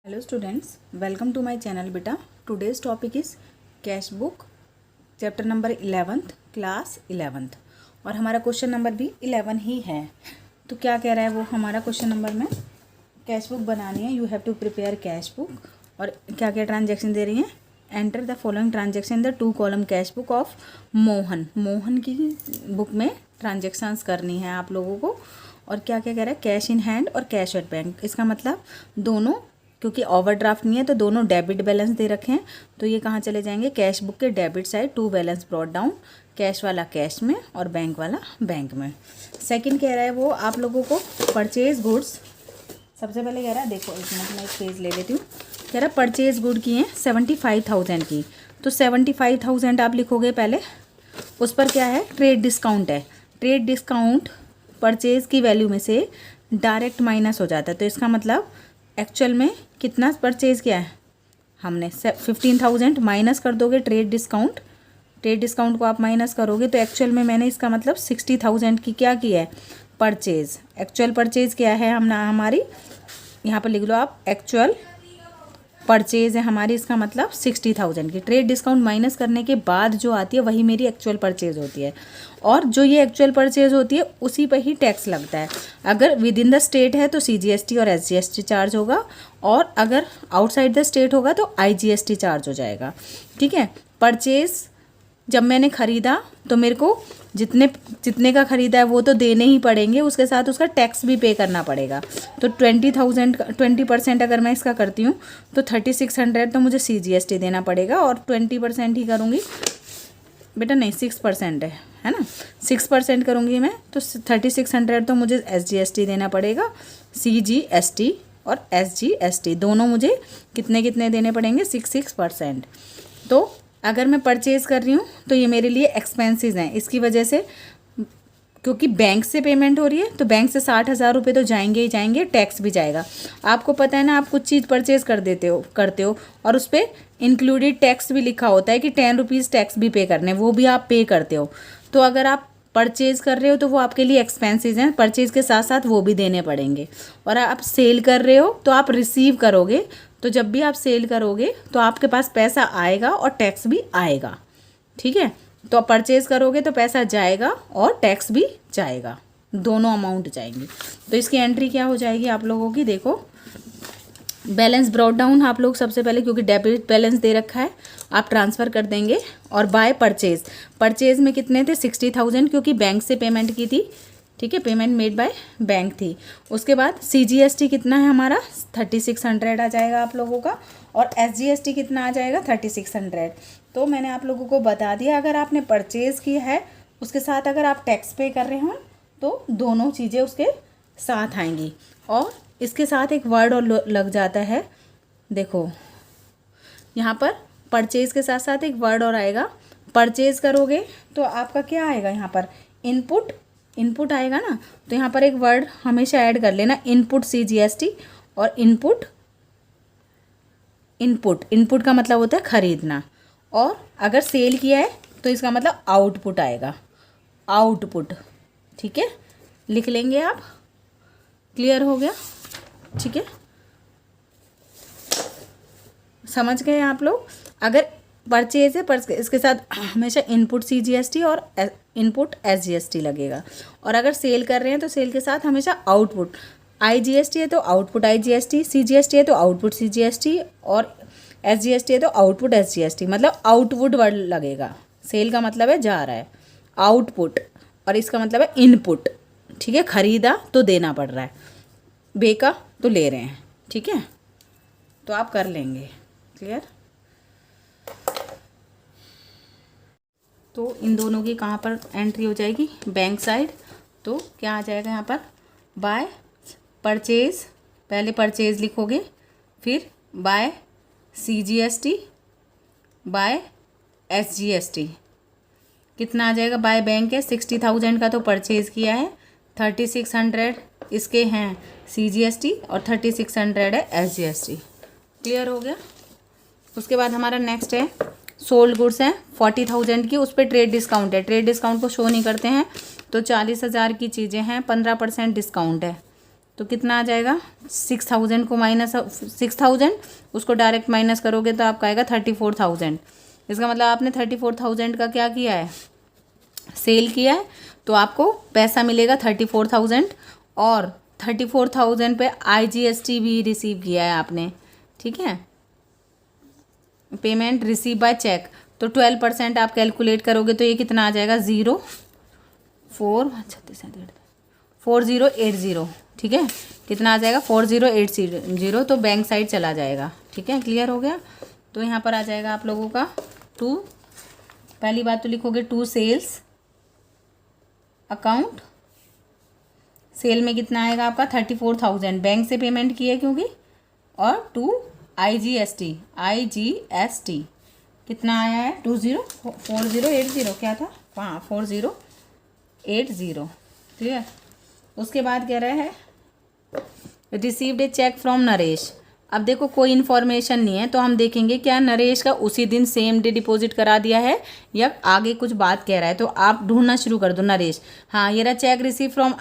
Hello students, welcome to my channel बेटा। Today's topic is cash book, chapter number 11th, class 11th। और हमारा question number भी 11 ही है। तो क्या कह रहा है वो हमारा क्वेश्चन नंबर में, कैश बुक बनानी है, you have to prepare cash book. और क्या क्या ट्रांजेक्शन दे रही हैं, enter the following transaction the 2 column cash book of Mohan. Mohan की बुक में ट्रांजेक्शन्स करनी है आप लोगों को। और क्या क्या कह रहा है, कैश इन हैंड और कैश एट बैंक। इसका मतलब दोनों, क्योंकि ओवरड्राफ्ट नहीं है तो दोनों डेबिट बैलेंस दे रखे हैं, तो ये कहाँ चले जाएंगे, कैश बुक के debit side 2 balance brought down, cash वाला कैश में और बैंक वाला बैंक में। सेकंड कह रहा है वो आप लोगों को परचेज गुड्स, सबसे पहले कह रहा है, देखो एक मिनट मैं एक पेज ले लेती हूँ। कह रहा है परचेज गुड की हैं 75,000 की, तो 75,000 आप लिखोगे पहले। उस पर क्या है, ट्रेड डिस्काउंट है। ट्रेड डिस्काउंट परचेज की वैल्यू में से डायरेक्ट माइनस हो जाता है, तो इसका मतलब एक्चुअल में कितना परचेज किया है हमने, 15,000 माइनस कर दोगे ट्रेड डिस्काउंट। ट्रेड डिस्काउंट को आप माइनस करोगे तो एक्चुअल में मैंने इसका मतलब 60,000 की क्या की है, परचेज। एक्चुअल परचेज क्या है हमारी, यहाँ पर लिख लो आप, एक्चुअल परचेज है हमारी, इसका मतलब 60,000 की। ट्रेड डिस्काउंट माइनस करने के बाद जो आती है वही मेरी एक्चुअल परचेज होती है। और जो ये एक्चुअल परचेज होती है उसी पर ही टैक्स लगता है। अगर विद इन द स्टेट है तो CGST और SGST चार्ज होगा, और अगर आउटसाइड द स्टेट होगा तो IGST चार्ज हो जाएगा। ठीक है। परचेज जब मैंने ख़रीदा तो मेरे को जितने का ख़रीदा है वो तो देने ही पड़ेंगे, उसके साथ उसका टैक्स भी पे करना पड़ेगा। तो 20% अगर मैं इसका करती हूँ तो 3600 तो मुझे CGST देना पड़ेगा, और 20% ही करूँगी बेटा, नहीं 6% है ना, 6% करूँगी मैं तो 3600 तो मुझे SGST देना पड़ेगा। CGST और SGST दोनों मुझे कितने कितने देने पड़ेंगे, 6%। तो अगर मैं परचेज़ कर रही हूँ तो ये मेरे लिए एक्सपेंसेस हैं, इसकी वजह से, क्योंकि बैंक से पेमेंट हो रही है तो बैंक से 60,000 रुपये तो जाएंगे ही जाएंगे, टैक्स भी जाएगा। आपको पता है ना, आप कुछ चीज़ परचेज़ करते हो और उस पर इंक्लूडेड टैक्स भी लिखा होता है कि 10 रुपीज़ टैक्स भी पे करने, वो भी आप पे करते हो। तो अगर आप परचेज़ कर रहे हो तो वो आपके लिए एक्सपेंसेस हैं, परचेज़ के साथ साथ वो भी देने पड़ेंगे। और आप सेल कर रहे हो तो आप रिसीव करोगे, तो जब भी आप सेल करोगे तो आपके पास पैसा आएगा और टैक्स भी आएगा। ठीक है। तो परचेज़ करोगे तो पैसा जाएगा और टैक्स भी जाएगा, दोनों अमाउंट जाएंगी। तो इसकी एंट्री क्या हो जाएगी आप लोगों की, देखो बैलेंस ब्रॉट डाउन आप लोग सबसे पहले, क्योंकि डेबिट बैलेंस दे रखा है, आप ट्रांसफ़र कर देंगे। और बाय परचेज़ में कितने थे, 60,000, क्योंकि बैंक से पेमेंट की थी। ठीक है, पेमेंट मेड बाय बैंक थी। उसके बाद CGST कितना है हमारा, 3600 आ जाएगा आप लोगों का, और SGST कितना आ जाएगा, 3600। तो मैंने आप लोगों को बता दिया, अगर आपने परचेज़ किया है उसके साथ अगर आप टैक्स पे कर रहे हो तो दोनों चीज़ें उसके साथ आएंगी। और इसके साथ एक वर्ड और लग जाता है, देखो यहाँ पर परचेज़ के साथ साथ एक वर्ड और आएगा। परचेज़ करोगे तो आपका क्या आएगा, यहाँ पर इनपुट आएगा ना, तो यहाँ पर एक वर्ड हमेशा ऐड कर लेना, इनपुट CGST और इनपुट का मतलब होता है खरीदना। और अगर सेल किया है तो इसका मतलब आउटपुट आएगा, आउटपुट। ठीक है, लिख लेंगे आप, क्लियर हो गया। ठीक है, समझ गए आप लोग। अगर परचेज है पर इसके साथ हमेशा इनपुट CGST और इनपुट SGST लगेगा, और अगर सेल कर रहे हैं तो सेल के साथ हमेशा आउटपुट, IGST है तो आउटपुट IGST, CGST है तो आउटपुट CGST, और SGST है तो आउटपुट SGST, मतलब आउटपुट वर्ड लगेगा। सेल का मतलब है जा रहा है, आउटपुट, और इसका मतलब है इनपुट। ठीक है, खरीदा तो देना पड़ रहा है, बेचा तो ले रहे हैं। ठीक है, तो आप कर लेंगे, क्लियर। तो इन दोनों की कहाँ पर एंट्री हो जाएगी, बैंक साइड। तो क्या आ जाएगा यहाँ पर, बाय परचेज़, पहले परचेज़ लिखोगे, फिर बाय CGST, बाय SGST। कितना आ जाएगा, बाय बैंक है 60,000 का तो परचेज़ किया है, 3600 इसके हैं CGST और 3600 है SGST। क्लियर हो गया। उसके बाद हमारा नेक्स्ट है सोल्ड गुड्स हैं 40,000 की, उस पर ट्रेड डिस्काउंट है। ट्रेड डिस्काउंट को शो नहीं करते हैं, तो 40,000 की चीज़ें हैं, 15% डिस्काउंट है। तो कितना आ जाएगा 6,000 को माइनस 6,000 उसको डायरेक्ट माइनस करोगे तो आपका आएगा 34,000। इसका मतलब आपने 34,000 का क्या किया है, सेल किया है, तो आपको पैसा मिलेगा 34,000 और 34,000 पे IGST भी रिसीव किया है आपने, ठीक है, पेमेंट रिसीव बाय चेक। तो 12% आप कैलकुलेट करोगे तो ये कितना आ जाएगा 4080, ठीक है, कितना आ जाएगा 4080, तो बैंक साइड चला जाएगा, ठीक है, क्लियर हो गया। तो यहाँ पर आ जाएगा आप लोगों का टू, पहली बात तो लिखोगे टू सेल्स अकाउंट, सेल में कितना आएगा आपका 34,000 बैंक से पेमेंट की है क्योंकि, और टू IGST कितना आया है 4080 क्या था, हाँ 4080, क्लियर। उसके बाद कह रहा है received a cheque from Naresh. अब देखो कोई इन्फॉर्मेशन नहीं है तो हम देखेंगे क्या नरेश का उसी दिन सेम डे डिपॉजिट करा दिया है या आगे कुछ बात कह रहा है, तो आप ढूंढना शुरू कर दो नरेश। हाँ ये रहा, cheque receive from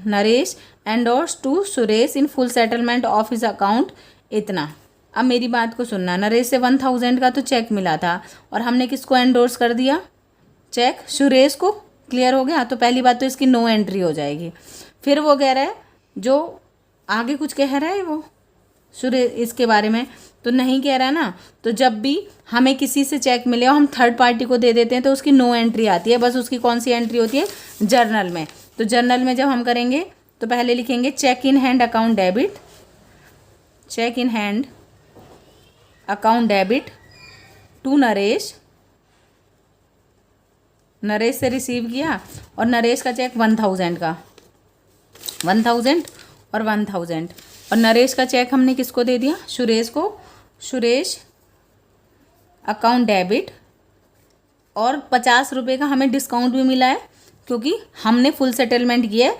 Naresh endorse to Suresh in full settlement of his account इतना। अब मेरी बात को सुनना, नरेश से 1,000 का तो चेक मिला था और हमने किसको एंडोर्स कर दिया, चेक सुरेश को, क्लियर हो गया। तो पहली बात तो इसकी नो एंट्री हो जाएगी। फिर वो कह रहा है जो आगे कुछ कह रहा है वो सुरेश इसके बारे में तो नहीं कह रहा है ना, तो जब भी हमें किसी से चेक मिले और हम थर्ड पार्टी को दे देते हैं तो उसकी नो एंट्री आती है, बस उसकी कौन सी एंट्री होती है, जर्नल में। तो जर्नल में जब हम करेंगे तो पहले लिखेंगे cheque in hand account debit, cheque in hand account debit to Naresh, Naresh से रिसीव किया और नरेश का चेक 1,000 का, 1,000 और 1,000, और नरेश का चेक हमने किसको दे दिया, सुरेश को, सुरेश अकाउंट डेबिट, और 50 रुपये का हमें डिस्काउंट भी मिला है क्योंकि हमने फुल सेटलमेंट किया है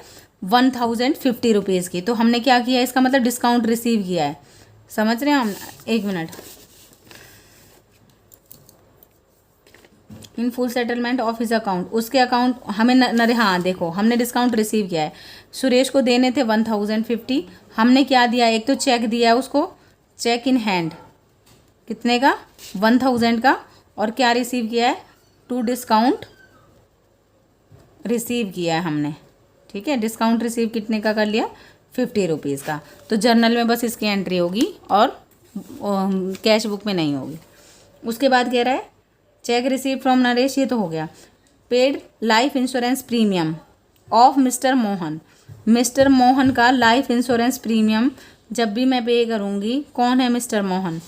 1,050 रुपीज़ की, तो हमने क्या किया है, इसका मतलब डिस्काउंट रिसीव किया है, समझ रहे हैं हम। एक minute, in full settlement of his account, उसके अकाउंट हमें नरे, हाँ देखो हमने डिस्काउंट रिसीव किया है, सुरेश को देने थे 1,050, हमने क्या दिया, एक तो चेक दिया है उसको, चेक इन हैंड कितने का 1,000 का, और क्या रिसीव किया है, टू डिस्काउंट रिसीव किया है हमने, ठीक है, डिस्काउंट रिसीव कितने का कर लिया 50 रुपीज़ का। तो जर्नल में बस इसकी एंट्री होगी और कैश बुक में नहीं होगी। उसके बाद कह रहा है चेक रिसीव फ्रॉम नरेश, ये तो हो गया। Paid life insurance premium of mister Mohan, mister Mohan का लाइफ इंश्योरेंस प्रीमियम जब भी मैं पे करूँगी, कौन है मिस्टर मोहन,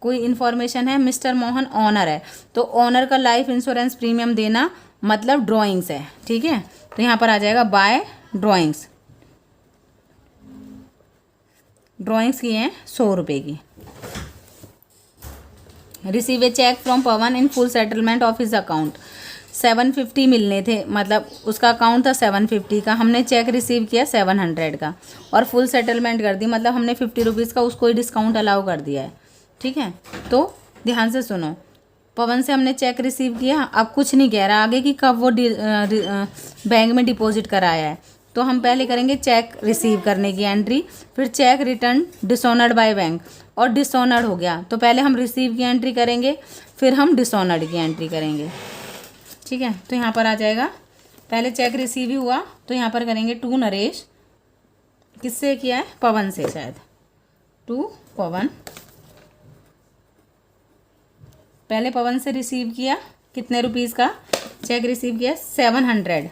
कोई इन्फॉर्मेशन है, मिस्टर मोहन ऑनर है, तो ऑनर का लाइफ इंश्योरेंस प्रीमियम देना मतलब ड्राइंग्स है, ठीक है। तो यहाँ पर आ जाएगा बाय ड्राइंग्स, ड्राइंग्स की हैं 100 रुपये की। Receive a cheque from Pawan in full settlement of his account, 750 मिलने थे, मतलब उसका अकाउंट था 750 का, हमने चेक रिसीव किया 700 का और फुल सेटलमेंट कर दी, मतलब हमने 50 रुपीज़ का उसको ही डिस्काउंट अलाउ कर दिया है, ठीक है। तो ध्यान से सुनो, पवन से हमने चेक रिसीव किया, अब कुछ नहीं कह रहा आगे कि कब वो बैंक में डिपॉजिट कराया है, तो हम पहले करेंगे चेक रिसीव करने की एंट्री, फिर check return dishonoured by bank, और डिसऑनर्ड हो गया तो पहले हम रिसीव की एंट्री करेंगे फिर हम डिसऑनर्ड की एंट्री करेंगे, ठीक है। तो यहाँ पर आ जाएगा, पहले चेक रिसीव ही हुआ तो यहाँ पर करेंगे टू नरेश, किससे किया है, पवन से शायद, टू पवन, पहले पवन से रिसीव किया कितने रुपीज़ का चेक रिसीव किया 700,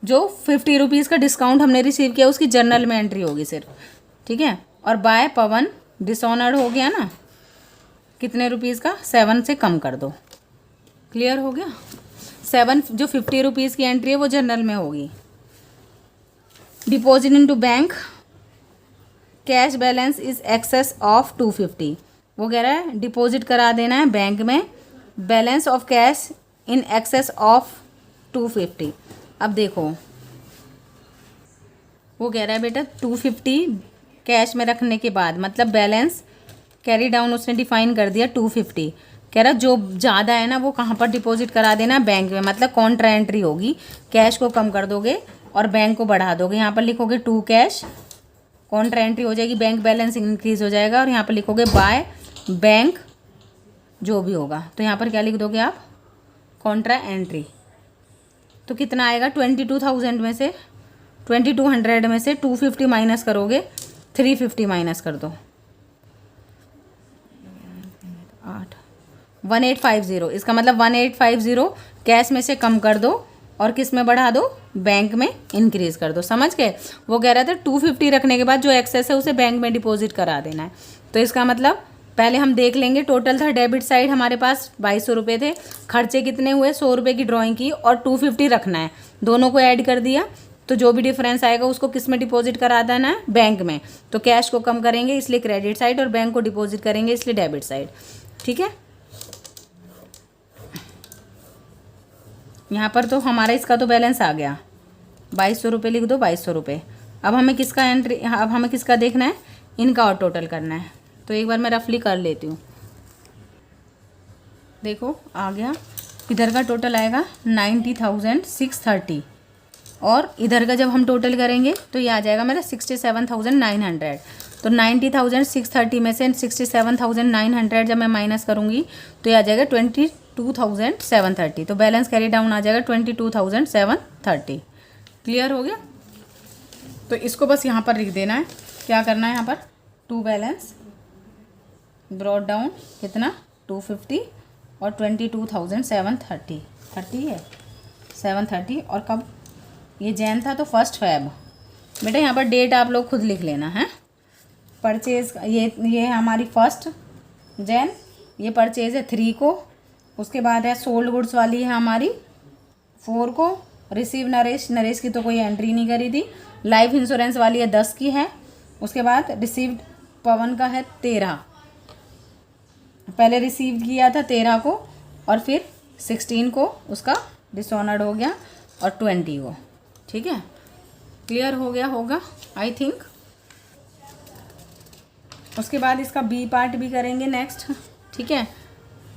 जो 50 रुपीज़ का डिस्काउंट हमने रिसीव किया उसकी जर्नल में एंट्री होगी सिर्फ, ठीक है। और बाय पवन डिसऑनर्ड हो गया ना, कितने रुपीज़ का, 7 से कम कर दो, क्लियर हो गया। 7 जो 50 रुपीज़ की एंट्री है वो जर्नल में होगी। Deposit into bank, cash balance is excess of 250, वो कह रहा है डिपॉजिट करा देना है बैंक में, balance of cash in excess of 250। अब देखो वो कह रहा है बेटा 250 कैश में रखने के बाद, मतलब बैलेंस कैरी डाउन उसने डिफाइन कर दिया 250, कह रहा जो ज़्यादा है ना वो कहाँ पर डिपॉजिट करा देना बैंक में, मतलब कॉन्ट्रा एंट्री होगी, कैश को कम कर दोगे और बैंक को बढ़ा दोगे। यहाँ पर लिखोगे टू कैश, कॉन्ट्रा एंट्री हो जाएगी, बैंक बैलेंस इंक्रीज हो जाएगा। और यहाँ पर लिखोगे बाय बैंक जो भी होगा, तो यहाँ पर क्या लिख दोगे आप, कॉन्ट्रा एंट्री। तो कितना आएगा, 22,000 में से 2200 में से 250 माइनस करोगे, 350 माइनस कर दो, 1850। इसका मतलब 1850 कैश में से कम कर दो और किस में बढ़ा दो, बैंक में इंक्रीज कर दो। समझ गए? वो कह रहा था 250 रखने के बाद जो एक्सेस है उसे बैंक में डिपॉजिट करा देना है। तो इसका मतलब पहले हम देख लेंगे, टोटल था डेबिट साइड हमारे पास 2200 रुपये थे, खर्चे कितने हुए, 100 रुपये की ड्राइंग की और 250 रखना है, दोनों को ऐड कर दिया। तो जो भी डिफरेंस आएगा उसको किस में डिपॉजिट करा देना है, बैंक में। तो कैश को कम करेंगे इसलिए क्रेडिट साइड, और बैंक को डिपॉजिट करेंगे इसलिए डेबिट साइड। ठीक है, यहाँ पर तो हमारा इसका तो बैलेंस आ गया, 2200 रुपये लिख दो, 2200 रुपये। अब हमें किसका एंट्री, अब हमें किसका देखना है, इनका और टोटल करना है। तो एक बार मैं रफली कर लेती हूँ। देखो आ गया, इधर का टोटल आएगा 90,630 और इधर का जब हम टोटल करेंगे तो ये आ जाएगा मेरा 67,900। तो 90,630 में से 67,900 जब मैं माइनस करूँगी तो ये आ जाएगा 22,730। तो बैलेंस कैरी डाउन आ जाएगा 22,730। क्लियर हो गया? तो इसको बस यहाँ पर लिख देना है। क्या करना है यहाँ पर, टू बैलेंस ब्रॉड डाउन कितना 250 और 22,730, 30 है 730। और कब ये जैन था तो 1 फेब। बेटा यहाँ पर डेट आप लोग खुद लिख लेना है। परचेज ये हमारी 1 जैन, ये परचेज है 3 को, उसके बाद है सोल्ड गुड्स वाली है हमारी 4 को, रिसीव नरेश की तो कोई एंट्री नहीं करी थी, लाइफ इंश्योरेंस वाली है 10 की है, उसके बाद रिसीव्ड पवन का है 13, पहले रिसीव किया था 13 को और फिर 16 को उसका डिसऑनर्ड हो गया और 20 को। ठीक है, क्लियर हो गया होगा आई थिंक। उसके बाद इसका बी पार्ट भी करेंगे नेक्स्ट। ठीक है,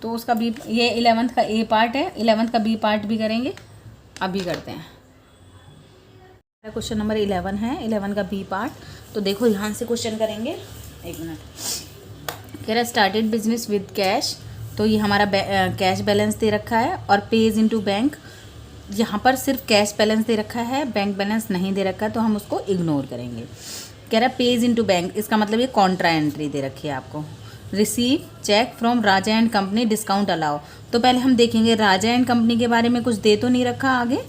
तो उसका बी, ये 11th का ए पार्ट है, 11th का बी पार्ट भी करेंगे, अभी करते हैं। क्वेश्चन नंबर 11 है, 11 का बी पार्ट। तो देखो यहाँ से क्वेश्चन करेंगे, एक मिनट। कह रहा स्टार्टेड बिजनेस विद कैश, तो ये हमारा कैश बैलेंस दे रखा है और पेज इनटू बैंक, यहाँ पर सिर्फ कैश बैलेंस दे रखा है, बैंक बैलेंस नहीं दे रखा है, तो हम उसको इग्नोर करेंगे। कह रहा पेज इनटू बैंक, इसका मतलब ये कॉन्ट्रा एंट्री दे रखी है आपको। Receive cheque from Raja and company discount allow, तो पहले हम देखेंगे राजा एंड कंपनी के बारे में कुछ दे तो नहीं रखा, आगे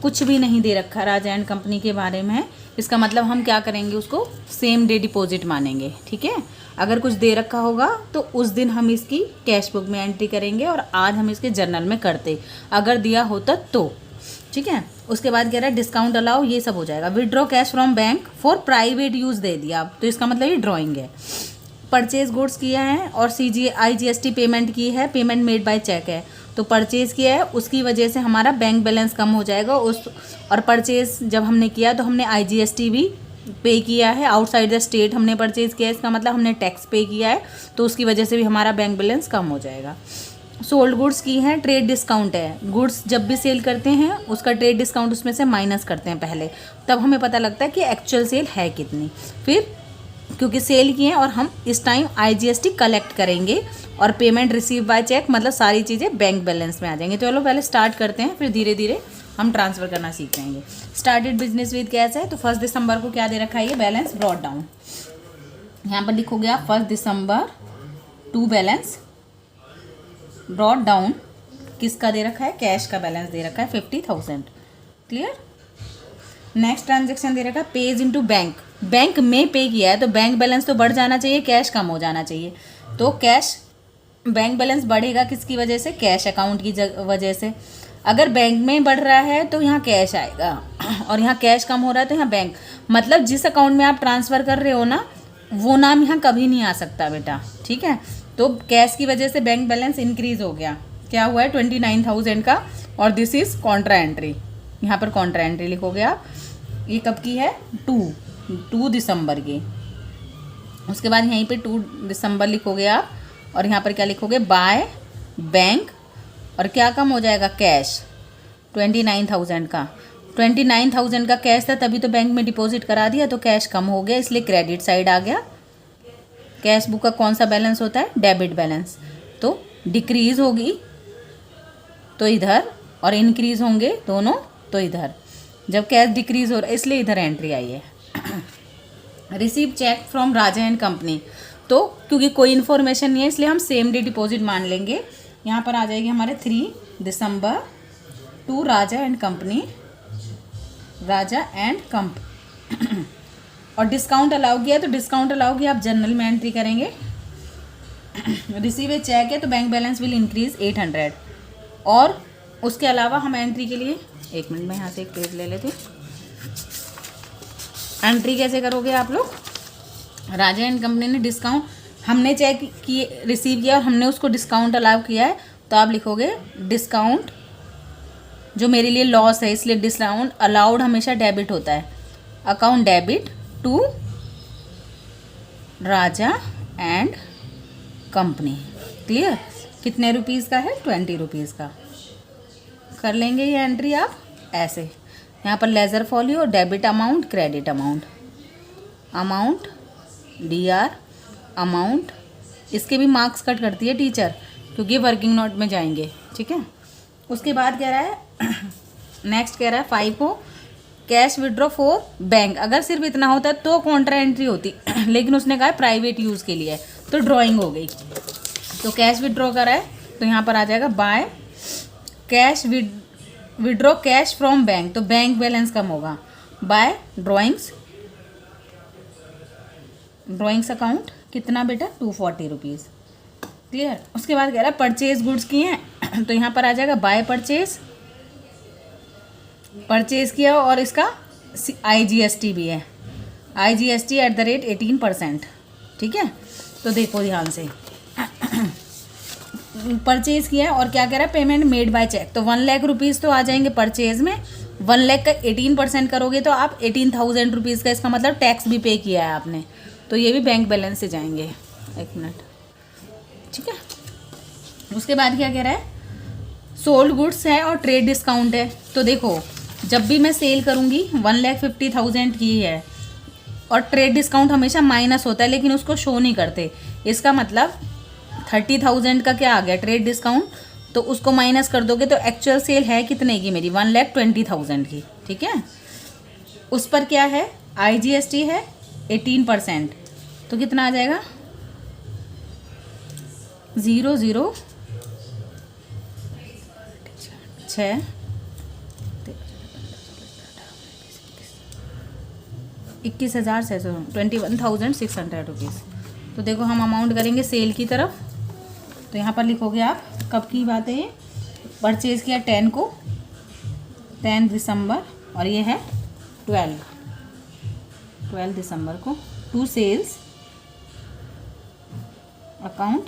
कुछ भी नहीं दे रखा राजा एंड कंपनी के बारे में। इसका मतलब हम क्या करेंगे, उसको सेम डे डिपॉजिट मानेंगे। ठीक है, अगर कुछ दे रखा होगा तो उस दिन हम इसकी कैश बुक में एंट्री करेंगे और आज हम इसके जर्नल में करते, अगर दिया होता तो। ठीक है, उसके बाद कह रहा है डिस्काउंट अलाउ, ये सब हो जाएगा। Withdraw cash from bank for private use दे दिया, तो इसका मतलब ये ड्राइंग है। परचेज गुड्स किया है और IGST पेमेंट की है, पेमेंट मेड बाय चेक है, तो परचेज़ किया है उसकी वजह से हमारा बैंक बैलेंस कम हो जाएगा उस, और परचेज़ जब हमने किया तो हमने IGST भी पे किया है, आउटसाइड द स्टेट हमने परचेज़ किया है, इसका मतलब हमने टैक्स पे किया है, तो उसकी वजह से भी हमारा बैंक बैलेंस कम हो जाएगा। सोल्ड गुड्स की है, ट्रेड डिस्काउंट है, गुड्स जब भी सेल करते हैं उसका ट्रेड डिस्काउंट उसमें से माइनस करते हैं पहले, तब हमें पता लगता है कि एक्चुअल सेल है कितनी। फिर क्योंकि सेल किए हैं और हम इस टाइम IGST कलेक्ट करेंगे और पेमेंट रिसीव बाय चेक, मतलब सारी चीज़ें बैंक बैलेंस में आ जाएंगे। तो चलो पहले स्टार्ट करते हैं, फिर धीरे धीरे हम ट्रांसफ़र करना सीख जाएंगे। स्टार्टेड बिजनेस विद कैश है, तो 1 दिसंबर को क्या दे रखा है, ये बैलेंस ब्रॉट डाउन। यहाँ पर लिखोगे आप 1 December two balance brought down, किसका दे रखा है, कैश का बैलेंस दे रखा है 50,000। क्लियर। नेक्स्ट ट्रांजेक्शन दे रखा है पेज इनटू बैंक, बैंक में पे किया है तो बैंक बैलेंस तो बढ़ जाना चाहिए, कैश कम हो जाना चाहिए। तो कैश बैंक बैलेंस बढ़ेगा किसकी वजह से, कैश अकाउंट की वजह से। अगर बैंक में बढ़ रहा है तो यहाँ कैश आएगा और यहाँ कैश कम हो रहा है तो यहाँ बैंक, मतलब जिस अकाउंट में आप ट्रांसफ़र कर रहे हो ना वो नाम यहाँ कभी नहीं आ सकता बेटा। ठीक है, तो कैश की वजह से बैंक बैलेंस इंक्रीज हो गया, क्या हुआ है 29,000 का, और दिस इज़ कॉन्ट्रा एंट्री। यहाँ पर कॉन्ट्रा एंट्री लिखोगे आप, ये कब की है, 2 दिसंबर की। उसके बाद यहीं पे 2 दिसंबर लिखोगे आप और यहाँ पर क्या लिखोगे, बाय बैंक, और क्या कम हो जाएगा, कैश 29,000 का। 29,000 का कैश था, तभी तो बैंक में डिपॉजिट करा दिया, तो कैश कम हो गया, इसलिए क्रेडिट साइड आ गया। कैश बुक का कौन सा बैलेंस होता है? Debit balance. तो डिक्रीज होगी तो इधर, और इंक्रीज होंगे दोनों तो इधर। जब कैश डिक्रीज हो रहा है इसलिए इधर एंट्री आई है। Receive cheque from Raja and company, तो क्योंकि कोई इन्फॉर्मेशन नहीं है इसलिए हम सेम डे डिपॉजिट मान लेंगे। यहाँ पर आ जाएगी हमारे 3 December to Raja and company, Raja and कंप और डिस्काउंट अलाउ किया, तो डिस्काउंट अलाउ किया आप जर्नल में एंट्री करेंगे। रिसीव ए चेक है तो बैंक बैलेंस विल इंक्रीज 800। और उसके अलावा हम एंट्री के लिए, एक मिनट में यहाँ से एक पेज ले लेते। एंट्री कैसे करोगे आप लोग? राजा एंड कंपनी ने डिस्काउंट, हमने चेक किए रिसीव किया और हमने उसको डिस्काउंट अलाउ किया है, तो आप लिखोगे डिस्काउंट, जो मेरे लिए लॉस है इसलिए डिस्काउंट अलाउड हमेशा डेबिट होता है। Account debit to Raja and company. Clear? कितने रुपीज़ का है? 20 रुपीज़ का। कर लेंगे ये एंट्री आप ऐसे। यहाँ पर ledger folio, debit amount, credit amount, amount DR amount, इसके भी मार्क्स कट करती है टीचर क्योंकि वर्किंग नोट में जाएंगे। ठीक है, उसके बाद कह रहा है नेक्स्ट कह रहा है 5 को कैश विड्रॉ फॉर बैंक। अगर सिर्फ इतना होता तो कॉन्ट्रा एंट्री होती लेकिन उसने कहा प्राइवेट यूज़ के लिए, तो ड्राइंग हो गई। तो कैश विड्रॉ करा है तो यहाँ पर आ जाएगा by cash withdraw cash from bank, तो बैंक बैलेंस कम होगा। बाय ड्राइंग्स अकाउंट कितना बेटा? 240 रुपीज़। क्लियर? उसके बाद कह रहा है परचेज गुड्स की हैं तो यहाँ पर आ जाएगा बाय परचेज किया और इसका IGST भी है, IGST @18%। ठीक है, तो देखो ध्यान से परचेज किया और क्या कह रहा है पेमेंट मेड बाय चेक, तो 1 लाख रुपीज़ तो आ जाएंगे परचेज में। 1 लाख का 18% करोगे तो आप 18,000 रुपीज़ का, इसका मतलब टैक्स भी पे किया है आपने, तो ये भी बैंक बैलेंस से जाएंगे। एक मिनट, ठीक है। उसके बाद क्या कह रहा है सोल्ड गुड्स है और ट्रेड डिस्काउंट है, तो देखो जब भी मैं सेल करूँगी 1,50,000 की है और ट्रेड डिस्काउंट हमेशा माइनस होता है लेकिन उसको शो नहीं करते। इसका मतलब 30,000 का क्या आ गया ट्रेड डिस्काउंट, तो उसको माइनस कर दोगे तो एक्चुअल सेल है कितने की मेरी? 1,20,000 की। ठीक है, उस पर क्या है IGST है 18%, तो कितना आ जाएगा 006 21,600 21,600 रुपीज़। तो देखो हम अमाउंट करेंगे सेल की तरफ, तो यहाँ पर लिखोगे आप कब की बात है ये? परचेज़ किया 10 को, 10 दिसंबर, और ये है 12 दिसंबर को, टू सेल्स अकाउंट।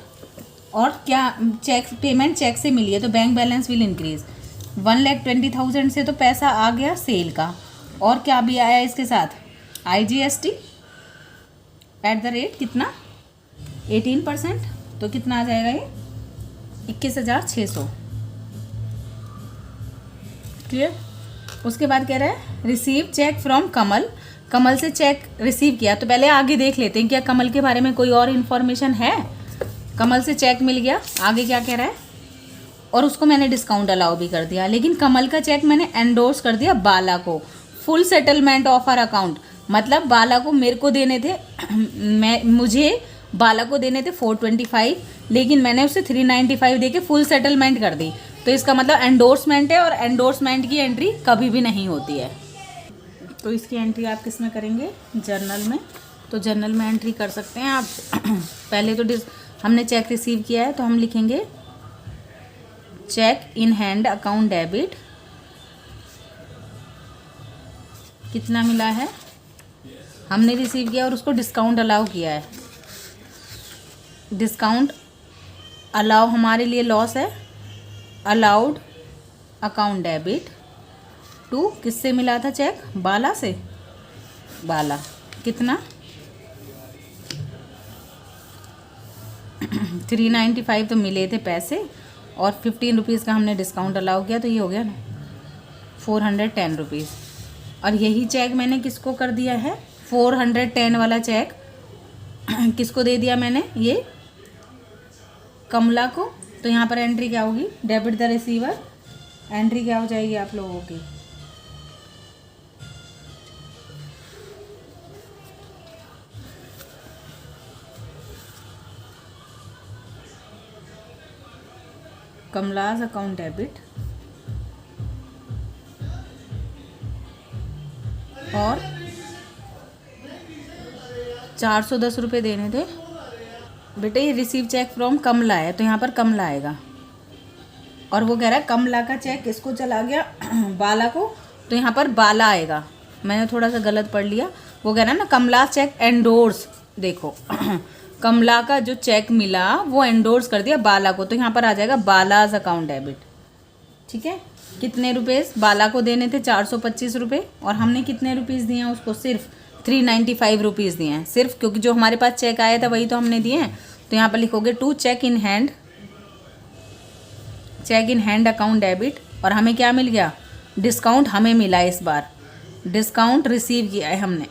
और क्या चेक पेमेंट चेक से मिली है तो बैंक बैलेंस विल इंक्रीज। 1,20,000 से तो पैसा आ गया सेल का, और क्या भी आया इसके साथ IGST कितना 18%, तो कितना आ जाएगा ये 21,600। क्लियर? उसके बाद कह रहा है रिसीव चेक फ्रॉम कमल, कमल से चेक रिसीव किया, तो पहले आगे देख लेते हैं क्या कमल के बारे में कोई और इन्फॉर्मेशन है। कमल से चेक मिल गया, आगे क्या कह रहा है, और उसको मैंने डिस्काउंट अलाउ भी कर दिया, लेकिन कमल का चेक मैंने एंडोर्स कर दिया बाला को। Full settlement of our account, मतलब बाला को मेरे को देने थे मुझे बाला को देने थे 425, लेकिन मैंने उसे 395 दे के फुल सेटलमेंट कर दी, तो इसका मतलब एंडोर्समेंट है, और एंडोर्समेंट की एंट्री कभी भी नहीं होती है। तो इसकी एंट्री आप किस में करेंगे? जर्नल में। तो जर्नल में एंट्री कर सकते हैं आप। पहले तो हमने चेक रिसीव किया है तो हम लिखेंगे cheque in hand account debit, कितना मिला है हमने रिसीव किया और उसको डिस्काउंट अलाउ किया है। डिस्काउंट अलाउ हमारे लिए लॉस है, अलाउड अकाउंट डेबिट टू, किससे मिला था चेक? बाला से। बाला कितना 395 तो मिले थे पैसे, और 15 रुपीज़ का हमने डिस्काउंट अलाउ किया, तो ये हो गया ना 410 रुपीज़। और यही चेक मैंने किसको कर दिया है, 410 वाला चेक किसको दे दिया मैंने, ये कमला को। तो यहाँ पर एंट्री क्या होगी, डेबिट द रिसीवर, एंट्री क्या हो जाएगी आप लोगों की, कमलाज अकाउंट डेबिट और 410 रुपये देने थे बेटे। ये रिसीव चेक फ्रॉम कमला है, तो यहाँ पर कमला आएगा। और वो कह रहा है कमला का चेक किसको चला गया, बाला को, तो यहाँ पर बाला आएगा। मैंने थोड़ा सा गलत पढ़ लिया। वो कह रहा है ना कमला चेक एंडोर्स, देखो कमला का जो चेक मिला वो एंडोर्स कर दिया बाला को, तो यहाँ पर आ जाएगा बालाज अकाउंट डेबिट। ठीक है, कितने रुपये बाला को देने थे, 425 रुपये, और हमने कितने रुपीज़ दिए हैं उसको, सिर्फ 395 रुपीज़ दिए हैं सिर्फ, क्योंकि जो हमारे पास चेक आया था वही तो हमने दिए हैं। तो यहाँ पर लिखोगे to cheque in hand account debit, और हमें क्या मिल गया, डिस्काउंट हमें मिला, इस बार डिस्काउंट रिसीव किया है हमने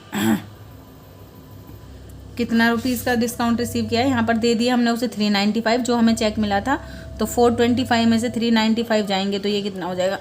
कितना रुपीज़ का डिस्काउंट रिसीव किया है, यहाँ पर दे दिया हमने उसे 395, जो हमें चेक मिला था। तो 425 में से 395 जाएंगे तो ये कितना हो जाएगा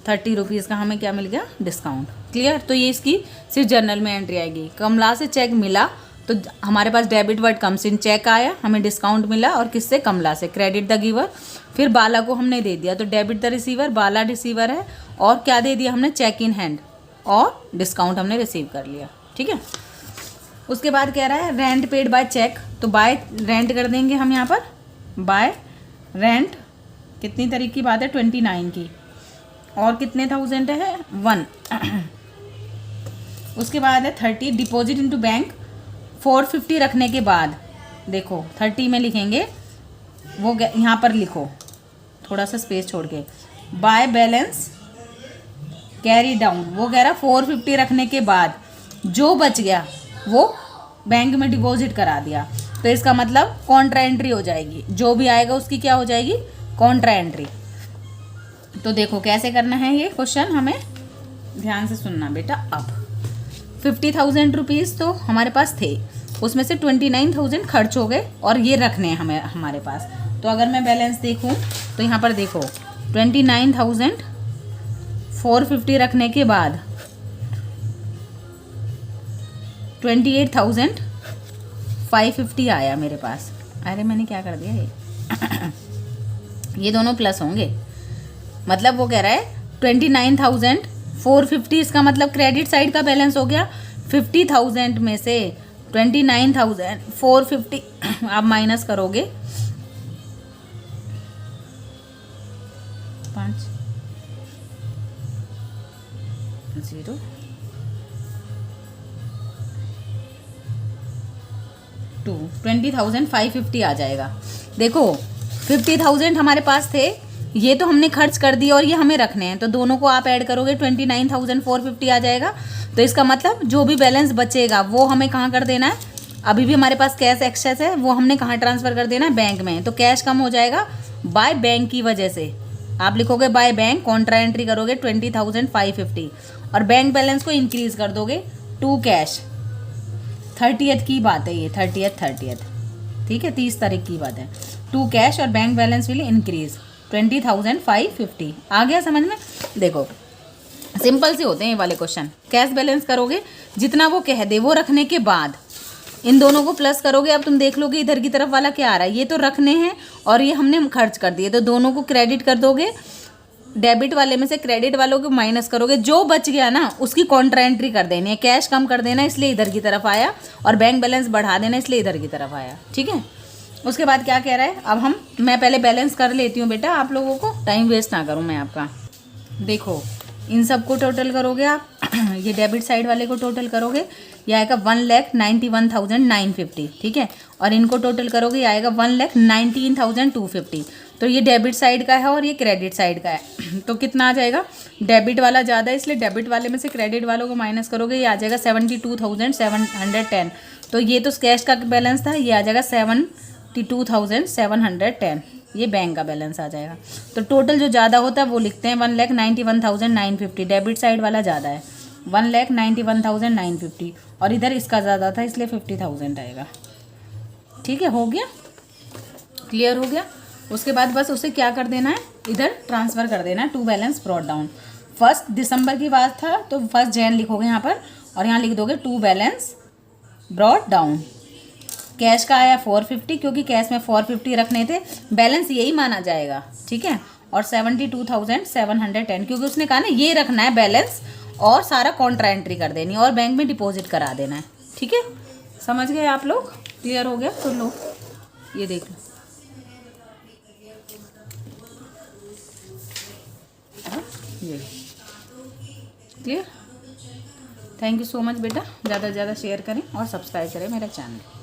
30 रुपीज़ का हमें क्या मिल गया, डिस्काउंट। क्लियर, तो ये इसकी सिर्फ जर्नल में एंट्री आएगी। कमला से चेक मिला तो हमारे पास debit word comes in, check आया, हमें डिस्काउंट मिला, और किससे, कमला से, क्रेडिट द गिवर। फिर बाला को हमने दे दिया, तो debit the receiver, Bala receiver है, और क्या दे दिया हमने, चेक इन हैंड, और डिस्काउंट हमने रिसीव कर लिया। ठीक है, उसके बाद कह रहा है रेंट पेड बाय चेक, तो बाय रेंट कर देंगे हम यहाँ पर, बाय रेंट कितनी तारीख की बात है, 29 की, और कितने थाउजेंड है, 1। उसके बाद है 30 डिपॉजिट इनटू बैंक, 450 रखने के बाद, देखो 30 में लिखेंगे, वो यहाँ पर लिखो थोड़ा सा स्पेस छोड़ के, बाय बैलेंस कैरी डाउन, वो कह रहा 450 रखने के बाद जो बच गया वो बैंक में डिपॉजिट करा दिया, तो इसका मतलब कॉन्ट्रा एंट्री हो जाएगी, जो भी आएगा उसकी क्या हो जाएगी, कॉन्ट्रा एंट्री। तो देखो कैसे करना है ये क्वेश्चन, हमें ध्यान से सुनना बेटा। अब 50,000 रुपीज़ तो हमारे पास थे, उसमें से 29,000 खर्च हो गए, और ये रखने हैं हमें हमारे पास। तो अगर मैं बैलेंस देखूं तो यहाँ पर देखो 29,000 450 रखने के बाद 28,550 आया मेरे पास। अरे मैंने क्या कर दिया ये दोनों प्लस होंगे, मतलब वो कह रहा है 29,450, इसका मतलब क्रेडिट साइड का बैलेंस हो गया। 50,000 में से 29,450 आप माइनस करोगे, 5 0 2 20,550 आ जाएगा। देखो 50,000 हमारे पास थे, ये तो हमने खर्च कर दिया और ये हमें रखने हैं, तो दोनों को आप ऐड करोगे 29,450 आ जाएगा। तो इसका मतलब जो भी बैलेंस बचेगा वो हमें कहाँ कर देना है, अभी भी हमारे पास कैश एक्सेस है, वो हमने कहाँ ट्रांसफ़र कर देना है, बैंक में। तो कैश कम हो जाएगा बाय बैंक की वजह से, आप लिखोगे बाय बैंक, कॉन्ट्रा एंट्री करोगे 20,550, और बैंक बैलेंस को इंक्रीज कर दोगे टू कैश। 30th की बात है ये, 30th ठीक है, 30 तारीख की बात है। टू कैश और बैंक बैलेंस विल इंक्रीज 20,550। आ गया समझ में? देखो सिंपल से होते हैं ये वाले क्वेश्चन। कैश बैलेंस करोगे, जितना वो कह दे वो रखने के बाद इन दोनों को प्लस करोगे। अब तुम देख लोगे इधर की तरफ वाला क्या आ रहा है, ये तो रखने हैं और ये हमने खर्च कर दिए, तो दोनों को क्रेडिट कर दोगे। डेबिट वाले में से क्रेडिट वालों को माइनस करोगे, जो बच गया ना उसकी कॉन्ट्रा एंट्री कर देनी है। कैश कम कर देना इसलिए इधर की तरफ आया, और बैंक बैलेंस बढ़ा देना इसलिए इधर की तरफ आया। ठीक है, उसके बाद क्या कह रहा है, अब मैं पहले बैलेंस कर लेती हूँ बेटा, आप लोगों को टाइम वेस्ट ना करूँ मैं आपका। देखो इन सबको टोटल करोगे आप ये डेबिट साइड वाले को टोटल करोगे, ये आएगा 1,91,950। ठीक है, और इनको टोटल करोगे, ये आएगा 1,19,250। तो ये डेबिट साइड का है और ये क्रेडिट साइड का है। तो कितना आ जाएगा, डेबिट वाला ज़्यादा है इसलिए डेबिट वाले में से क्रेडिट वालों को माइनस करोगे, ये आ जाएगा 72,710। तो ये तो कैश का बैलेंस था, ये आ जाएगा 72,710, ये बैंक का बैलेंस आ जाएगा। तो टोटल जो ज़्यादा होता है वो लिखते हैं 1,91,950, डेबिट साइड वाला ज़्यादा है। 1,91,950 और इधर इसका ज़्यादा था इसलिए 50,000 आएगा। ठीक है, हो गया, क्लियर हो गया। उसके बाद बस उसे क्या कर देना है, इधर ट्रांसफ़र कर देना है टू बैलेंस ब्रॉट डाउन। 1 दिसंबर की बात था तो 1 जैन लिखोगे यहाँ पर और यहाँ लिख दोगे to balance brought down. Cash का आया 450 क्योंकि कैश में 450 रखने थे, बैलेंस यही माना जाएगा। ठीक है, और 72,710 क्योंकि उसने कहा ना ये रखना है बैलेंस और सारा कॉन्ट्रा एंट्री कर देनी और बैंक में डिपॉजिट करा देना है। ठीक है, समझ गए आप लोग, क्लियर हो गया। तो लो ये देख लो, ये clear. Thank you so much बेटा, ज़्यादा से ज़्यादा शेयर करें और सब्सक्राइब करें मेरा चैनल।